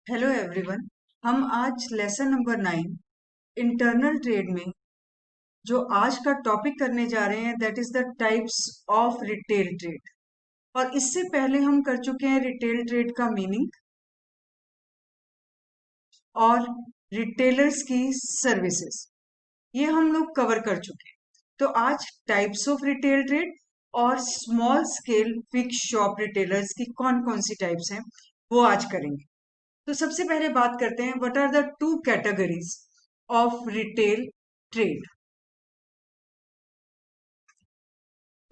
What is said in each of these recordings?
Hello everyone. हम आज lesson number 9 internal trade में जो आज का टॉपिक करने जा रहे हैं that is the types of retail trade. और इससे पहले हम कर चुके हैं रिटेल ट्रेड का मीनिंग और रिटेलर्स की सर्विसेज, ये हम लोग कवर कर चुके हैं। तो आज टाइप्स ऑफ रिटेल ट्रेड और small scale fix shop retailers की कौन कौन सी टाइप्स हैं वो आज करेंगे। तो सबसे पहले बात करते हैं what are the two categories of retail trade.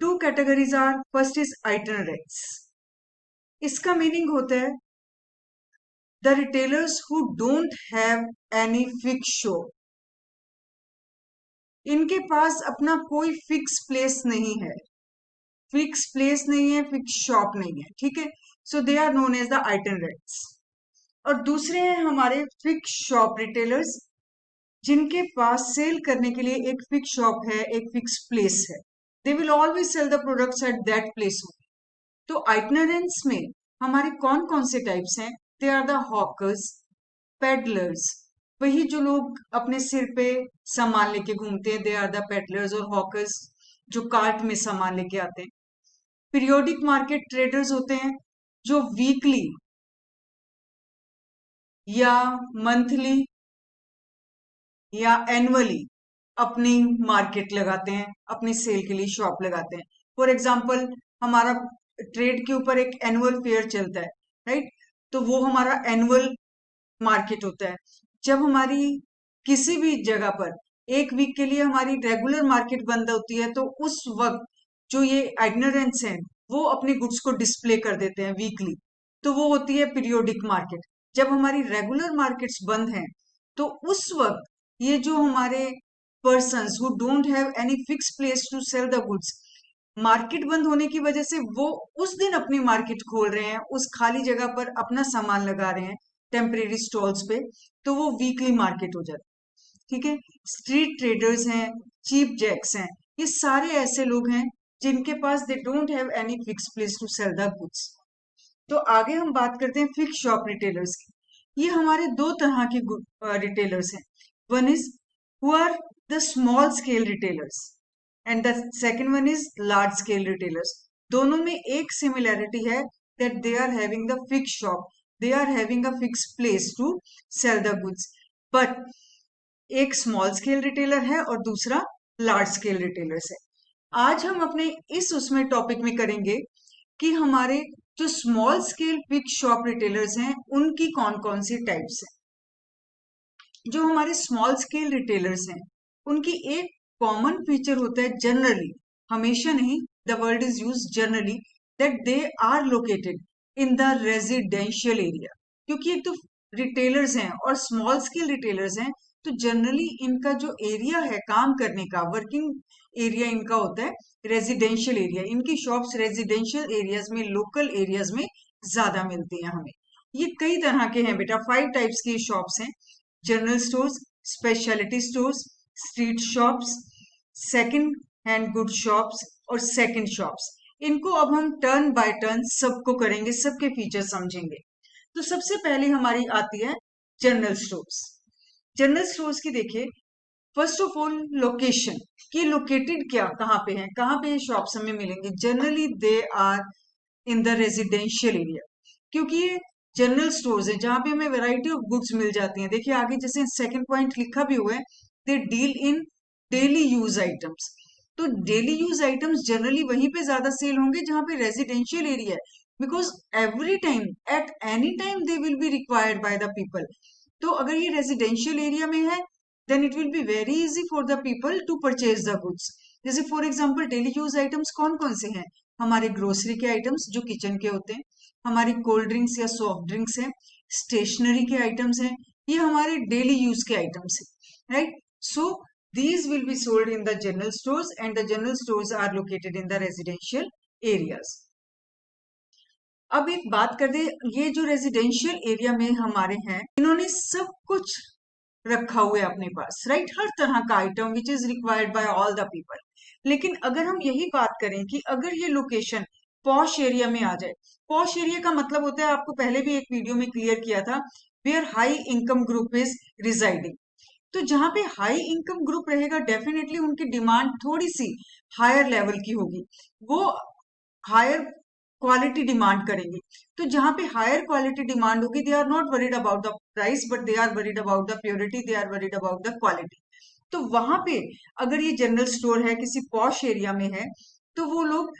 Two categories are first is itinerants. इसका मीनिंग होता है the retailers who don't have any fix shop. इनके पास अपना कोई फिक्स प्लेस नहीं है, फिक्स प्लेस नहीं है, फिक्स शॉप नहीं है, ठीक है। So they are known as the itinerants. और दूसरे हैं हमारे फिक्स शॉप रिटेलर्स, जिनके पास सेल करने के लिए एक फिक्स शॉप है, एक फिक्स प्लेस है। They will always sell the products at that place. तो आइटनरेंस में हमारे कौन कौन से टाइप्स हैं? They are the hawkers, peddlers, वही जो लोग अपने सिर पे सामान लेके घूमते हैं, दे आर द पेडलर्स और हॉकर्स जो कार्ट में सामान लेके आते हैं। पीरियोडिक मार्केट ट्रेडर्स होते हैं जो वीकली या मंथली या एनुअली अपनी मार्केट लगाते हैं, अपनी सेल के लिए शॉप लगाते हैं। फॉर एग्जाम्पल हमारा ट्रेड के ऊपर एक एनुअल फेयर चलता है, राइट। तो वो हमारा एनुअल मार्केट होता है। जब हमारी किसी भी जगह पर एक वीक के लिए हमारी रेगुलर मार्केट बंद होती है तो उस वक्त जो ये इग्नोरेंस हैं वो अपने गुड्स को डिस्प्ले कर देते हैं वीकली, तो वो होती है पीरियोडिक मार्केट। जब हमारी रेगुलर मार्केट्स बंद हैं तो उस वक्त ये जो हमारे persons who don't have any fix place to sell the goods, market बंद होने की वजह से वो उस दिन अपनी मार्केट खोल रहे हैं, उस खाली जगह पर अपना सामान लगा रहे हैं टेम्परेरी स्टॉल्स पे, तो वो वीकली मार्केट हो जाती है, ठीक है। स्ट्रीट ट्रेडर्स हैं, चीप जैक्स हैं, ये सारे ऐसे लोग हैं जिनके पास they don't have any fix place to sell the goods. तो आगे हम बात करते हैं फिक्स शॉप रिटेलर्स की। ये हमारे दो तरह के रिटेलर्स हैं। One is who are the small scale retailers and the second one is large scale retailers. दोनों में एक सिमिलैरिटी है that they are having the fix shop, they are having a fix place to sell the goods. But एक small scale retailer है और दूसरा large scale retailers है। आज हम अपने इस उसमें टॉपिक में करेंगे कि हमारे जो small scale fix shop retailers हैं उनकी कौन कौन सी टाइप्स हैं। जो हमारे स्मॉल स्केल रिटेलर्स हैं उनकी एक कॉमन फीचर होता है, जनरली, हमेशा नहीं, the word is use generally, that they are located in the residential area. क्योंकि एक तो रिटेलर्स हैं और स्मॉल स्केल रिटेलर्स हैं, तो जनरली इनका जो एरिया है काम करने का, वर्किंग एरिया इनका होता है रेजिडेंशियल एरिया। इनकी शॉप्स रेजिडेंशियल एरियाज में, लोकल एरियाज में ज्यादा मिलती हैं हमें। ये कई तरह के हैं बेटा, 5 टाइप्स की शॉप्स हैं। General stores, speciality stores, street shops, second hand good shops और सेकंड शॉप्स। इनको अब हम टर्न बाय टर्न सबको करेंगे, सबके फीचर समझेंगे। तो सबसे पहले हमारी आती है जनरल स्टोर्स। जनरल स्टोर्स की देखिए, फर्स्ट ऑफ ऑल लोकेशन, कि लोकेटेड क्या कहाँ पे है, कहाँ पे ये शॉप्स हमें मिलेंगे। Generally they are in the residential area, क्योंकि ये जनरल स्टोर्स है जहां पे हमें वैरायटी ऑफ गुड्स मिल जाती हैं। देखिए आगे जैसे सेकंड पॉइंट लिखा भी हुआ है, they deal in daily use items. तो डेली यूज आइटम्स जनरली वहीं पे ज्यादा सेल होंगे जहां पे रेजिडेंशियल एरिया है, because every time at any time they will be required by the people. तो अगर ये रेजिडेंशियल एरिया में है then it will be very easy for the people to purchase the goods. जैसे for example daily use items कौन कौन से हैं? हमारे ग्रोसरी के आइटम्स जो किचन के होते हैं, हमारी कोल्ड ड्रिंक्स या सॉफ्ट ड्रिंक्स हैं, स्टेशनरी के आइटम्स हैं, ये हमारे डेली यूज के आइटम्स हैं, right. So these will be sold in the general stores and the general stores are located in the residential areas. अब एक बात कर दे, ये जो रेजिडेंशियल एरिया में हमारे हैं इन्होंने सब कुछ रखा हुआ है अपने पास, राइट, हर तरह का item which is required by all the people. लेकिन अगर हम यही बात करें कि अगर ये लोकेशन पॉश एरिया में आ जाए, पॉश एरिया का मतलब होता है, आपको पहले भी एक वीडियो में क्लियर किया था where high income group is residing. तो जहां पे हाई इनकम ग्रुप रहेगा डेफिनेटली उनकी डिमांड थोड़ी सी हायर लेवल की होगी, वो हायर क्वालिटी डिमांड करेंगे। तो जहां पे हायर क्वालिटी डिमांड होगी, they are not worried about the price but they are worried about the purity, they are worried about the quality. तो वहां पे अगर ये जनरल स्टोर है किसी पॉश एरिया में है, तो वो लोग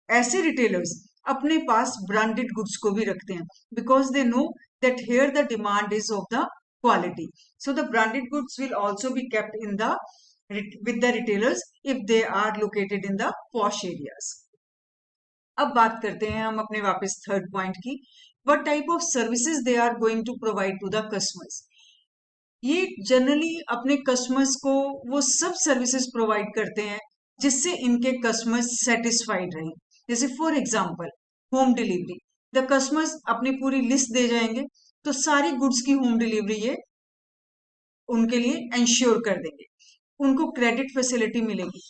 ऐसे रिटेलर्स अपने पास ब्रांडेड गुड्स को भी रखते हैं, because they know that here the demand is of the quality. So the branded goods will also be kept in the with the retailers if they are located in the posh areas. अब बात करते हैं हम अपने वापस third point की। what type of services they are going to provide to the customers. ये generally अपने कस्टमर्स को वो सब सर्विसेज प्रोवाइड करते हैं जिससे इनके कस्टमर्स सेटिस्फाइड रहें। जैसे for example home delivery, the customers अपनी पूरी लिस्ट दे जाएंगे, तो सारी गुड्स की होम डिलीवरी ये उनके लिए इंश्योर कर देंगे। उनको क्रेडिट फैसिलिटी मिलेगी,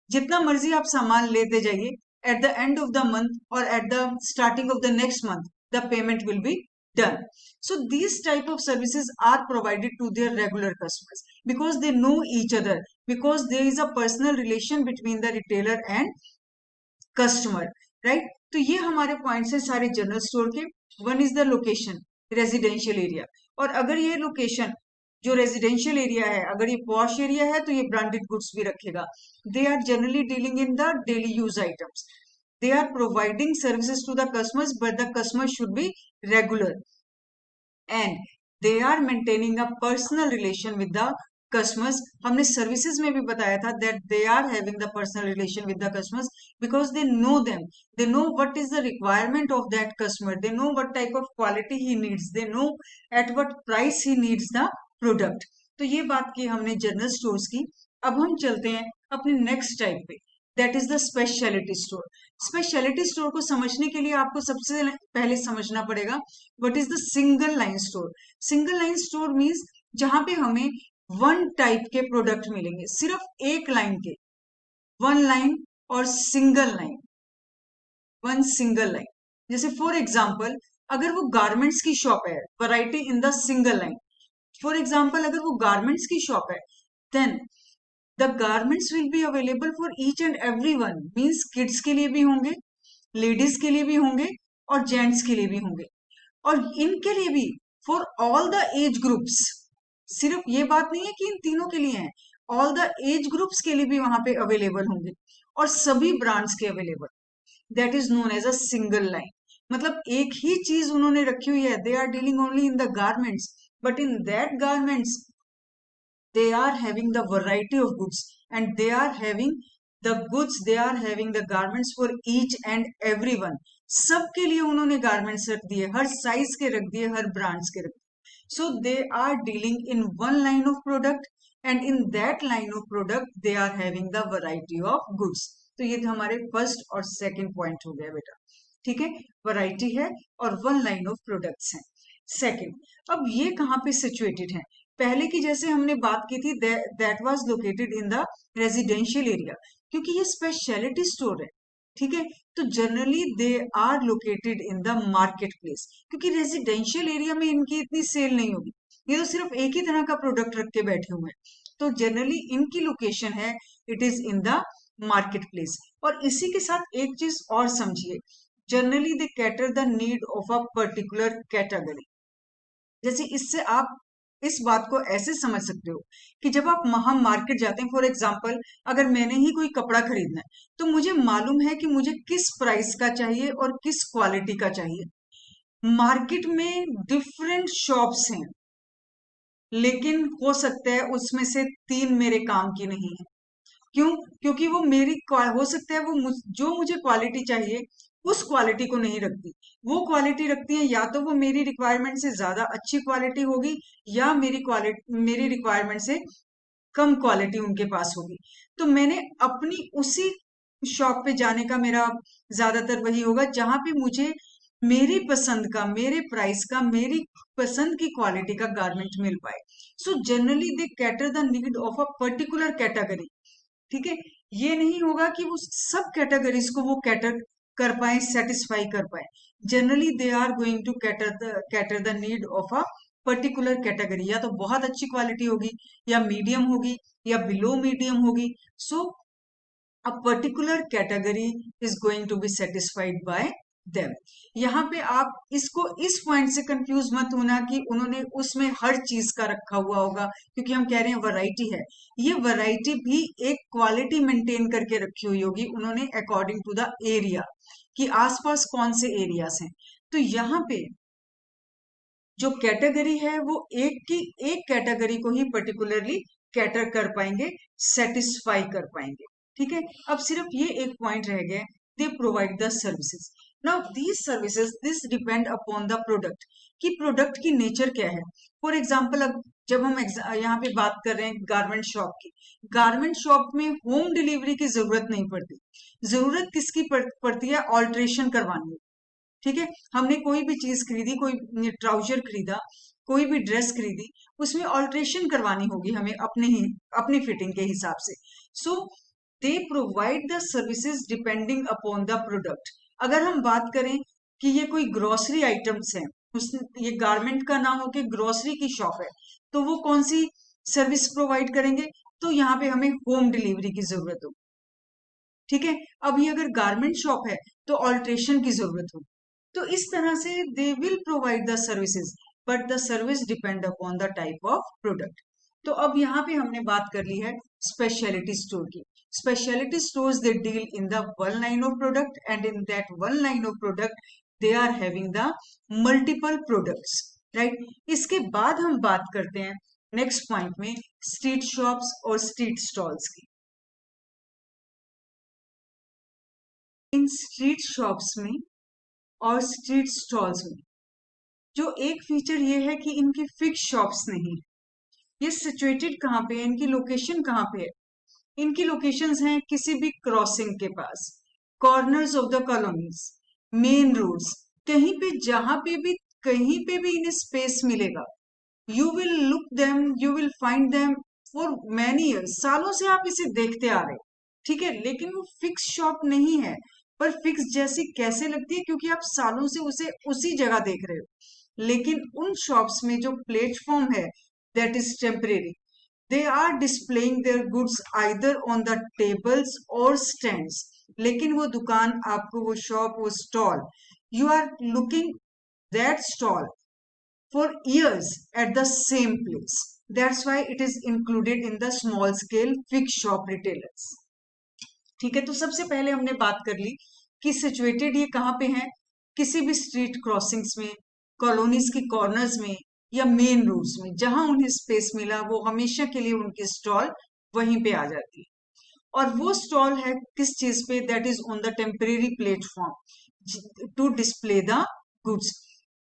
जितना मर्जी आप सामान लेते जाइए, at the end of the month और at the starting of the next month the payment will be done. So these type of services are provided to their regular customers because they know each other, because there is a personal relation between the retailer and customer, right? तो ये हमारे points हैं सारे general store के। One is the location, residential area, और अगर ये location जो रेजिडेंशियल एरिया है, अगर ये पॉश एरिया है तो ये ब्रांडेड गुड्स भी रखेगा। They are generally dealing in the daily use items, they are providing services to the customers but the customer should be regular and they are maintaining a personal relation with the customers. हमने services में भी बताया था that they are having the personal relation with the customers because they know them, they know what is the requirement of that customer, they know what type of quality he needs, they know at what price he needs the product. तो ये बात की हमने general stores की। अब हम चलते हैं अपने नेक्स्ट टाइप पे, that is the speciality store. Speciality store को समझने के लिए आपको सबसे पहले समझना पड़ेगा what is the single line store. Single line store means जहां पे हमें वन टाइप के प्रोडक्ट मिलेंगे, सिर्फ एक लाइन के, वन लाइन और single line, one single line. जैसे फॉर एग्जांपल अगर वो गारमेंट्स की शॉप है, variety in the single line. For example अगर वो गारमेंट्स की शॉप है, then the garments will be available for each and every one, means kids के लिए भी होंगे, लेडीज के लिए भी होंगे और जेंट्स के लिए भी होंगे, और इनके लिए भी for all the age groups. सिर्फ ये बात नहीं है कि इन तीनों के लिए है, ऑल द एज ग्रुप्स के लिए भी वहां पे अवेलेबल होंगे और सभी ब्रांड्स के available. That is known as a single line. मतलब एक ही चीज उन्होंने रखी हुई है, they are dealing only in the garments, but in that garments they are having the variety of goods and they are having the goods, they are having the garments for each and everyone. सबके लिए उन्होंने garments रख दिए, हर size के रख दिए, हर brands के रख दिए। So they are dealing in one line of product and in that line of product they are having the variety of goods. तो ये हमारे फर्स्ट और सेकंड पॉइंट हो गया बेटा, ठीक है। वैरायटी है और वन लाइन ऑफ प्रोडक्ट्स हैं। सेकंड, अब ये कहाँ पे सिचुएटेड है? पहले की जैसे हमने बात की थी, that was located in the residential area, क्योंकि ये स्पेशलिटी स्टोर है, ठीक है। तो generally they are located in the market place, क्योंकि रेजिडेंशियल एरिया में इनकी इतनी सेल नहीं होगी, ये तो सिर्फ एक ही तरह का प्रोडक्ट रख के बैठे हुए हैं। तो जनरली इनकी लोकेशन है, it is in the market place. और इसी के साथ एक चीज और समझिए, generally they cater the need of a particular category. जैसे इससे आप इस बात को ऐसे समझ सकते हो कि जब आप हम मार्केट जाते हैं, फॉर एग्जांपल अगर मैंने ही कोई कपड़ा खरीदना है, तो मुझे मालूम है कि मुझे किस प्राइस का चाहिए और किस क्वालिटी का चाहिए। मार्केट में डिफरेंट शॉप्स हैं, लेकिन हो सकता है उसमें से तीन मेरे काम की नहीं है। क्यों? क्योंकि वो मेरी हो सकता है वो जो मुझे क्वालिटी चाहिए उस क्वालिटी को नहीं रखती, वो क्वालिटी रखती है या तो वो मेरी रिक्वायरमेंट से ज्यादा अच्छी क्वालिटी होगी या मेरी रिक्वायरमेंट से कम क्वालिटी उनके पास होगी। तो मैंने अपनी उसी शॉप पे जाने का मेरा ज्यादातर वही होगा जहां पे मुझे मेरी पसंद का, मेरे प्राइस का, मेरी पसंद की क्वालिटी का गारमेंट मिल पाए। So generally they cater the need of a particular category, ठीक है। ये नहीं होगा कि वो सब कैटेगरीज को वो कैटर कर पाए, सेटिस्फाई कर पाए। Generally they are going to cater the need of a particular category, या तो बहुत अच्छी क्वालिटी होगी, या मीडियम होगी, या बिलो मीडियम होगी. सो a particular category is going to be satisfied by them. यहाँ पे आप इसको इस पॉइंट से कंफ्यूज मत होना कि उन्होंने उसमें हर चीज का रखा हुआ होगा, क्योंकि हम कह रहे हैं वैरायटी है. ये वैरायटी भी एक क्वालिटी मेंटेन करके रखी हुई होगी उन्होंने अकॉर्डिंग टू द एरिया, कि आसपास कौन से एरियाज हैं. तो यहाँ पे जो कैटेगरी है वो एक कैटेगरी को ही पर्टिकुलरली कैटर कर पाएंगे, सेटिस्फाई कर पाएंगे. ठीक है, अब सिर्फ ये एक पॉइंट रह गया, दे provide the services. Now these services this depend upon the product, कि प्रोडक्ट की नेचर क्या है. फॉर एग्जाम्पल, अब जब हम यहाँ पे बात कर रहे हैं गारमेंट शॉप की, गारमेंट शॉप में होम डिलीवरी की जरूरत नहीं पड़ती. जरूरत किसकी पड़ती है? ऑल्ट्रेशन करवानी. ठीक है, हमने कोई भी चीज खरीदी, कोई ट्राउजर खरीदा, कोई भी ड्रेस खरीदी, उसमें ऑल्ट्रेशन करवानी होगी हमें अपनी फिटिंग के हिसाब से. So they provide the services depending upon the product. अगर हम बात करें कि ये कोई ग्रोसरी आइटम्स हैं, उस ये गारमेंट का नाम हो के ग्रोसरी की शॉप है, तो वो कौन सी सर्विस प्रोवाइड करेंगे? तो यहाँ पे हमें होम डिलीवरी की जरूरत होगी. ठीक है, अब ये अगर गारमेंट शॉप है तो ऑल्ट्रेशन की जरूरत होगी. तो इस तरह से they will provide the services, but the service depend upon the type of product. तो अब यहाँ पे हमने बात कर ली है स्पेशलिटी स्टोर की. Specialty stores they deal in the one line of product, and in that one line of product they are having the multiple products. Right, इसके बाद हम बात करते हैं नेक्स्ट पॉइंट में स्ट्रीट शॉप्स और स्ट्रीट स्टॉल्स की. इन स्ट्रीट शॉप्स में और स्ट्रीट स्टॉल्स में जो एक फीचर ये है कि इनकी फिक्स शॉप्स नहीं. ये सिचुएटेड कहाँ पे है, इनकी लोकेशन कहाँ पे है? इनकी लोकेशंस हैं किसी भी क्रॉसिंग के पास, corners of the colonies, main roads, कहीं पे भी इन्हें स्पेस मिलेगा. You will look them, you will find them for many years. सालों से आप इसे देखते आ रहे. ठीक है, लेकिन वो फिक्स शॉप नहीं है. पर फिक्स जैसी कैसे लगती है? क्योंकि आप सालों से उसे उसी जगह देख रहे हो. लेकिन उन शॉप्स में जो प्लेटफॉर्म है that is temporary. They are displaying their goods either on the tables और स्टैंड्स. लेकिन वो दुकान, आपको वो शॉप, वो stall, you are looking that stall for years at the same place. That's why it is included in the small scale fixed shop retailers. ठीक है, तो सबसे पहले हमने बात कर ली कि सिचुएटेड ये कहाँ पे है, किसी भी स्ट्रीट क्रॉसिंग्स में, कॉलोनीज की कॉर्नर्स में, या मेन रोड्स में. जहां उन्हें स्पेस मिला वो हमेशा के लिए उनकी स्टॉल वहीं पे आ जाती है. और वो स्टॉल है किस चीज पे? That is on the temporary platform to display the goods.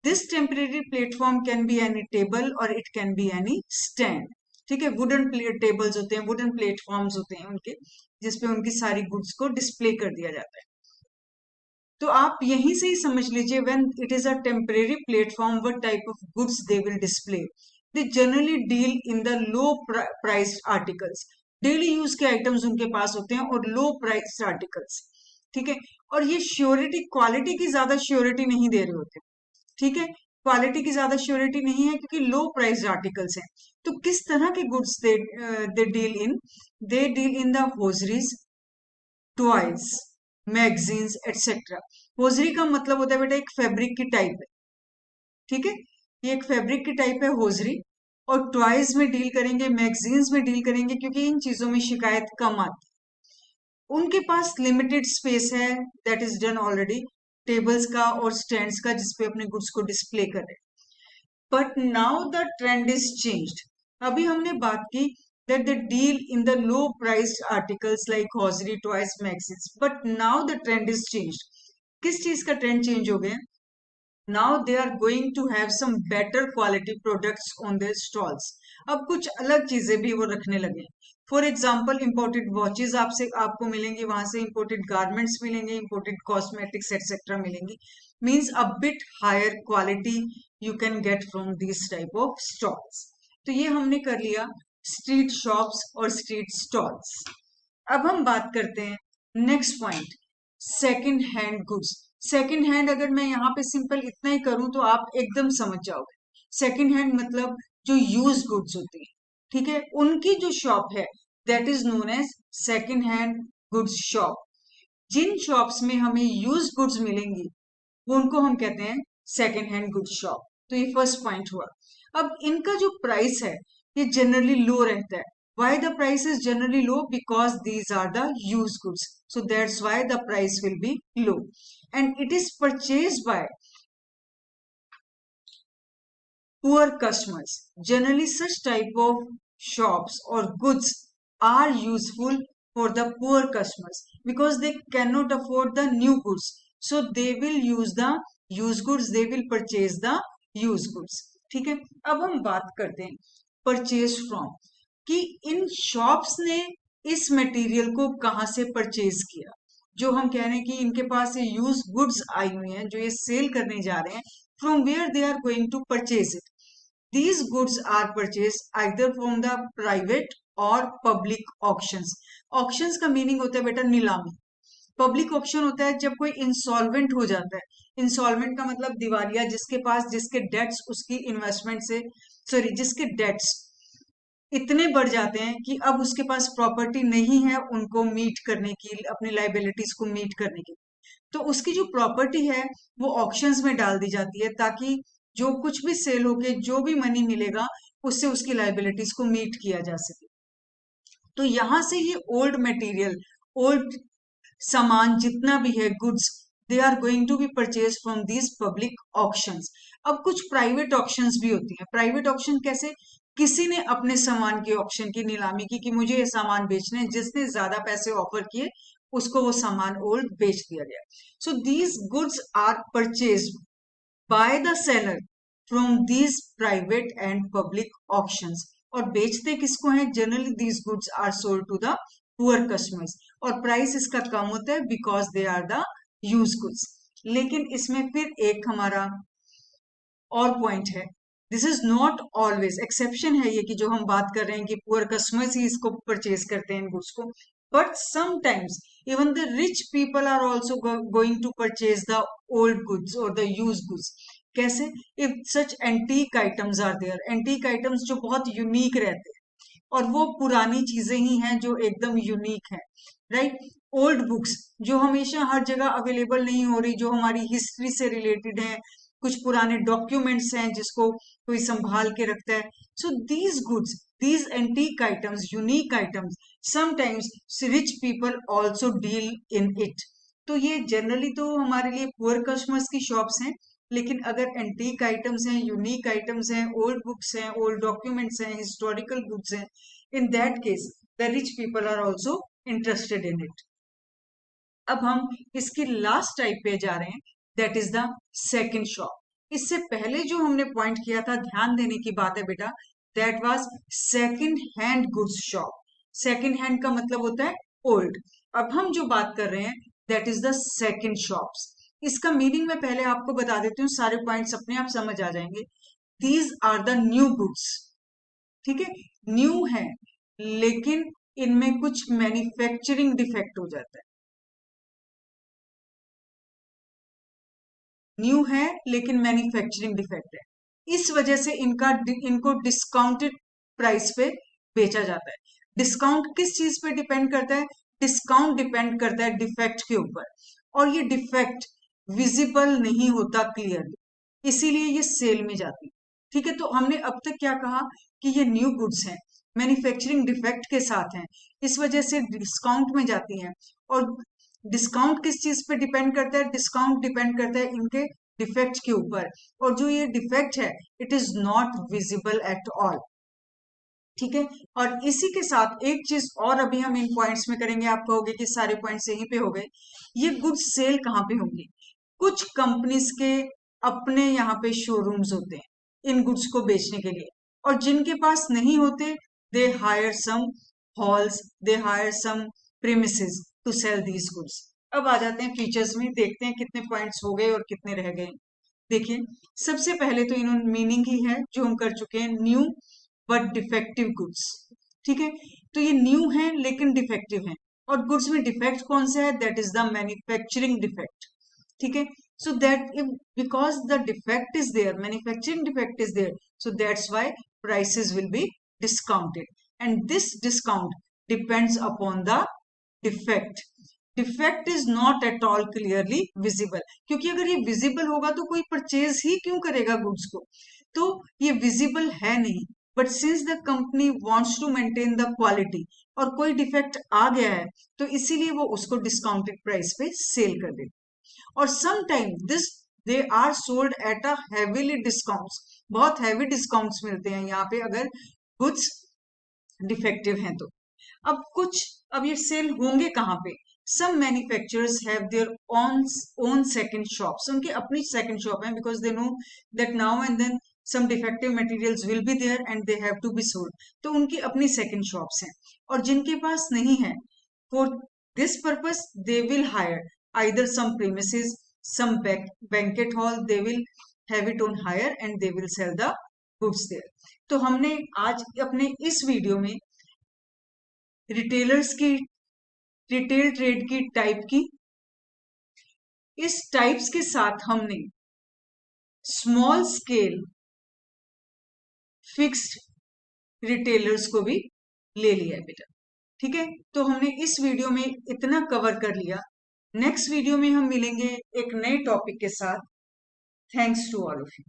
This temporary platform can be any table और it can be any stand. ठीक है, वुडन टेबल्स होते हैं, वुडन प्लेटफॉर्म्स होते हैं उनके, जिसपे उनकी सारी गुड्स को डिस्प्ले कर दिया जाता है. तो आप यहीं से ही समझ लीजिए, when it is a temporary platform, what type of goods they will display. They generally deal in the low priced articles. Daily use के आइटम्स उनके पास होते हैं और लो प्राइस्ड आर्टिकल्स. ठीक है, और ये श्योरिटी, क्वालिटी की ज्यादा श्योरिटी नहीं दे रहे होते. ठीक है, क्वालिटी की ज्यादा श्योरिटी नहीं है क्योंकि लो प्राइस आर्टिकल्स हैं. तो किस तरह के goods they deal in? They deal in the hosieries, toys, magazines etcetera. Hosiery का मतलब होता है बेटा एक फैब्रिक की टाइप है. ठीक है, ये एक फैब्रिक की टाइप है होजरी. और टॉयज में डील करेंगे, मैगजीन्स में डील करेंगे, क्योंकि इन चीजों में शिकायत कम आती. उनके पास लिमिटेड स्पेस है, that is done already, tables का और स्टैंड्स का, जिसपे अपने गुड्स को डिस्प्ले करें. But now the trend is changed. अभी हमने बात की that they deal in the low priced articles like hosiery, toys, magazines, but now the trend is changed. किस चीज का ट्रेंड चेंज हो गया? now they are going to have some better quality products on their stalls. अब कुछ अलग चीजें भी वो रखने लगे. फॉर एग्जाम्पल, इंपोर्टेड वॉचेज आपको मिलेंगी वहां से, इंपोर्टेड गारमेंट्स मिलेंगे, इंपोर्टेड कॉस्मेटिक्स एक्सेट्रा मिलेंगी. Means a bit higher quality you can get from this type of stalls. तो ये हमने कर लिया स्ट्रीट शॉप्स और स्ट्रीट स्टॉल्स. अब हम बात करते हैं next point, second hand goods. Second hand, अगर मैं यहाँ पे सिंपल इतना ही करूं तो आप एकदम समझ जाओगे. सेकंड हैंड मतलब जो यूज गुड्स होती है, ठीक है, उनकी जो शॉप है that is known as second hand goods shop. जिन शॉप्स में हमें यूज गुड्स मिलेंगी वो उनको हम कहते हैं सेकंड हैंड गुड्स शॉप। तो ये फर्स्ट पॉइंट हुआ। अब इनका जो प्राइस है ये जनरली लो रहता है। Why the price is generally low? Because these are the use goods, so that's why the price will be low and it is purchase by poor customers. Generally, such type of shops or goods are useful for the poor customers because they cannot afford the new goods. So they will use the used goods, they will purchase the used goods. ठीक है, अब हम बात करते हैं purchase from, कि इन shops ने इस मटेरियल को कहां से परचेज किया। जो हम कह रहे हैं कि इनके पास ये यूज गुड्स आई हुई हैं जो ये सेल करने जा रहे हैं, from where they are going to purchase it. These goods are purchased either from the private or public auctions. Auctions का मीनिंग होता है बेटा नीलामी। पब्लिक ऑक्शन होता है जब कोई इंसॉल्वेंट हो जाता है। इंसॉल्वेंट का मतलब दिवालिया, जिसके पास जिसके डेट्स उसकी इन्वेस्टमेंट से, सॉरी, जिसके डेट्स इतने बढ़ जाते हैं कि अब उसके पास प्रॉपर्टी नहीं है उनको मीट करने की, अपनी लाइबिलिटीज को मीट करने की। तो उसकी जो प्रॉपर्टी है वो ऑक्शंस में डाल दी जाती है ताकि जो कुछ भी सेल होके जो भी मनी मिलेगा उससे उसकी लाइबिलिटीज को मीट किया जा सके। तो यहां से ये ओल्ड मटेरियल, ओल्ड सामान जितना भी है goods, they are going to be purchase from these public auctions. अब कुछ प्राइवेट ऑक्शंस भी होती हैं। प्राइवेट ऑक्शन कैसे? किसी ने अपने सामान की ऑक्शन की, नीलामी की कि मुझे ये सामान बेचने हैं, जिसने ज्यादा पैसे ऑफर किए उसको वो सामान ओल्ड बेच दिया गया। So these goods are purchase by the seller from these private and public auctions. और बेचते किसको हैं? Generally these goods are sold to the poor customers और प्राइस इसका कम होता है because they are the use goods. लेकिन इसमें फिर एक हमारा और पॉइंट है, this is not always, exception है ये कि जो हम बात कर रहे हैं कि पुअर कस्टमर्स ही इसको परचेज करते हैं इन गुड्स को, but sometimes even the rich people are also going to purchase the old goods और द यूज गुड्स। कैसे? If such antique items are there, antique items जो बहुत यूनिक रहते हैं और वो पुरानी चीजें ही हैं जो एकदम यूनिक है, राइट। ओल्ड बुक्स जो हमेशा हर जगह अवेलेबल नहीं हो रही, जो हमारी हिस्ट्री से रिलेटेड है, कुछ पुराने डॉक्यूमेंट्स हैं जिसको कोई संभाल के रखता है। सो these goods, these antique items, unique items, sometimes rich people also deal in it. तो ये जनरली तो हमारे लिए पुअर कस्टमर्स की शॉप्स हैं, लेकिन अगर एंटीक आइटम्स हैं, यूनिक आइटम्स हैं, ओल्ड बुक्स हैं, ओल्ड डॉक्यूमेंट्स हैं, हिस्टोरिकल गुड्स हैं, in that case the rich people are also interested in it. अब हम इसकी लास्ट टाइप पे जा रहे हैं, that is the second shop. इससे पहले जो हमने पॉइंट किया था, ध्यान देने की बात है बेटा, that was second hand goods shop. Second hand का मतलब होता है ओल्ड। अब हम जो बात कर रहे हैं that is the second shops. इसका मीनिंग मैं पहले आपको बता देती हूँ, सारे पॉइंट्स अपने आप समझ आ जाएंगे। These are the new goods, ठीक है, न्यू है लेकिन इनमें कुछ मैन्युफैक्चरिंग डिफेक्ट हो जाता है। न्यू है लेकिन मैन्युफैक्चरिंग डिफेक्ट है, इस वजह से इनको डिस्काउंटेड प्राइस पे बेचा जाता है। डिस्काउंट किस चीज पे डिपेंड करता है? डिस्काउंट डिपेंड करता है डिफेक्ट के ऊपर, और ये डिफेक्ट विजिबल नहीं होता क्लियरली, इसीलिए ये सेल में जाती है। ठीक है, तो हमने अब तक क्या कहा कि ये न्यू गुड्स हैं, मैन्युफैक्चरिंग डिफेक्ट के साथ हैं, इस वजह से डिस्काउंट में जाती हैं। और डिस्काउंट किस चीज पे डिपेंड करता है? डिस्काउंट डिपेंड करता है इनके डिफेक्ट के ऊपर, और जो ये डिफेक्ट है it is not visible at all. ठीक है, और इसी के साथ एक चीज और अभी हम इन पॉइंट्स में करेंगे, आप कहोगे कि सारे पॉइंट्स यहीं पे हो गए। ये गुड्स सेल कहाँ पे होंगी? कुछ कंपनीज के अपने यहाँ पे शोरूम्स होते हैं इन गुड्स को बेचने के लिए, और जिनके पास नहीं होते they hire some halls, they hire some premises to sell these goods. अब आ जाते हैं फीचर्स में, देखते हैं कितने पॉइंट्स हो गए और कितने रह गए। देखिए, सबसे पहले तो इन्होंने मीनिंग ही है जो हम कर चुके हैं, न्यू बट डिफेक्टिव गुड्स। ठीक है, तो ये न्यू है लेकिन डिफेक्टिव है, और गुड्स में डिफेक्ट कौन सा है? That is the manufacturing defect. ठीक है, So that if because the defect is there, manufacturing defect is there, so that's why prices will be discounted. And this discount depends upon the defect. Defect is not at all clearly visible, क्योंकि अगर ये visible होगा तो कोई purchase ही क्यों करेगा goods को, तो ये विजिबल है नहीं। But since the company wants to maintain the quality और कोई डिफेक्ट आ गया है तो इसीलिए वो उसको डिस्काउंटेड प्राइस पे सेल कर देती। और some time this they are sold at a heavily discounts, बहुत हैवी डिस्काउंट्स मिलते हैं यहाँ पे अगर गुड्स डिफेक्टिव हैं तो। अब ये सेल होंगे कहाँ पे? Some manufacturers have their own second shops, उनकी अपनी सेकंड शॉप है, because they know that now and then some defective materials will be there and they have to be sold, तो उनकी अपनी सेकंड शॉप्स हैं। और जिनके पास नहीं है, for this purpose they will hire either some premises, some banquet hall, they will have it on hire and they will sell the goods there. तो हमने आज अपने इस वीडियो में रिटेलर्स की, रिटेल ट्रेड की टाइप की, इस टाइप्स के साथ हमने स्मॉल स्केल फिक्स्ड रिटेलर्स को भी ले लिया बेटा। ठीक है, तो हमने इस वीडियो में इतना कवर कर लिया। नेक्स्ट वीडियो में हम मिलेंगे एक नए टॉपिक के साथ। Thanks to all of you.